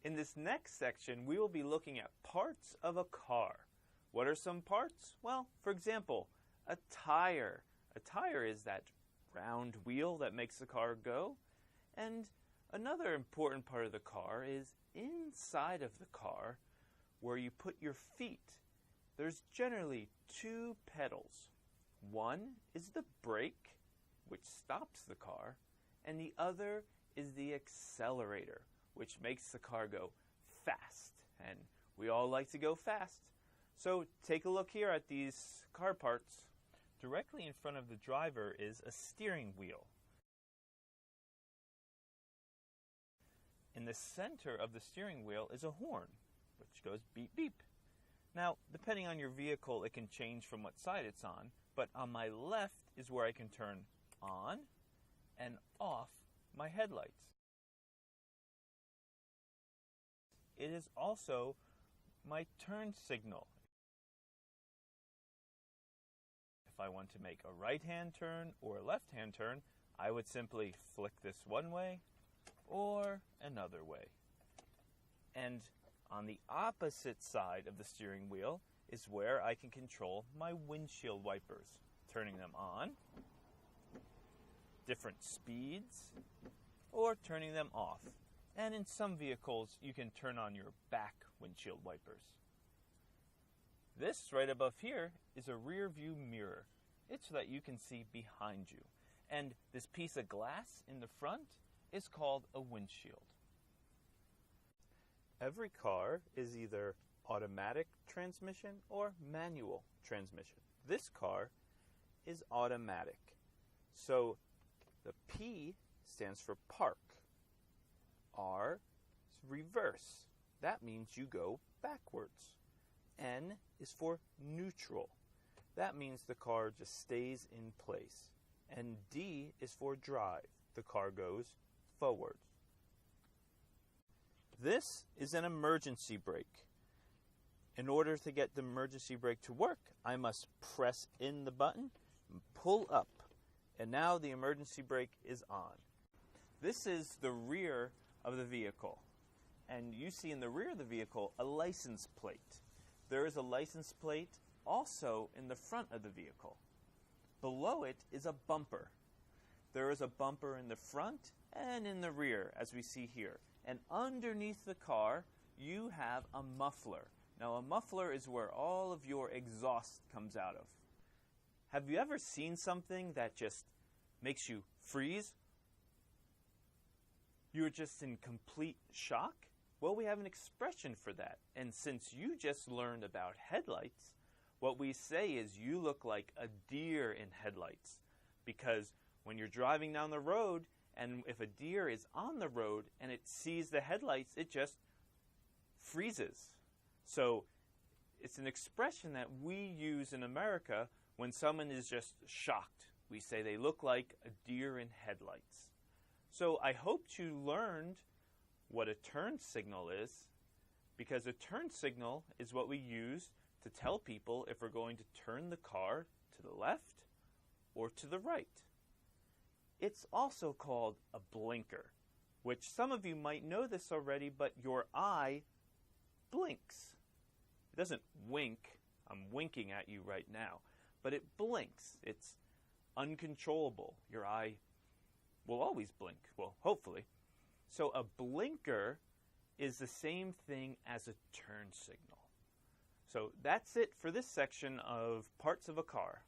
In this next section, we will be looking at parts of a car. What are some parts? Well, for example, a tire. A tire is that round wheel that makes the car go. And another important part of the car is inside of the car where you put your feet. There's generally two pedals. One is the brake, which stops the car, and the other is the accelerator, which makes the car go fast. And we all like to go fast. So take a look here at these car parts. Directly in front of the driver is a steering wheel. In the center of the steering wheel is a horn, which goes beep beep. Now, depending on your vehicle, it can change from what side it's on, but on my left is where I can turn on and off my headlights. It is also my turn signal. If I want to make a right-hand turn or a left-hand turn, I would simply flick this one way or another way. And on the opposite side of the steering wheel is where I can control my windshield wipers, turning them on, different speeds, or turning them off. And in some vehicles, you can turn on your back windshield wipers. This right above here is a rear view mirror. It's so that you can see behind you. And this piece of glass in the front is called a windshield. Every car is either automatic transmission or manual transmission. This car is automatic. So the P stands for park. R is reverse. That means you go backwards. N is for neutral. That means the car just stays in place. And D is for drive. The car goes forward. This is an emergency brake. In order to get the emergency brake to work, I must press in the button and pull up. And now the emergency brake is on. This is the rear of the vehicle. And you see in the rear of the vehicle a license plate. There is a license plate also in the front of the vehicle. Below it is a bumper. There is a bumper in the front and in the rear, as we see here. And underneath the car, you have a muffler. Now, a muffler is where all of your exhaust comes out of. Have you ever seen something that just makes you freeze? You're just in complete shock? Well, we have an expression for that. And since you just learned about headlights, what we say is you look like a deer in headlights. Because when you're driving down the road, and if a deer is on the road and it sees the headlights, it just freezes. So it's an expression that we use in America when someone is just shocked. We say they look like a deer in headlights. So I hope you learned what a turn signal is, because a turn signal is what we use to tell people if we're going to turn the car to the left or to the right. It's also called a blinker, which some of you might know this already, but your eye blinks. It doesn't wink. I'm winking at you right now. But it blinks. It's uncontrollable. Your eye will always blink. Well, hopefully. So a blinker is the same thing as a turn signal. So that's it for this section of parts of a car.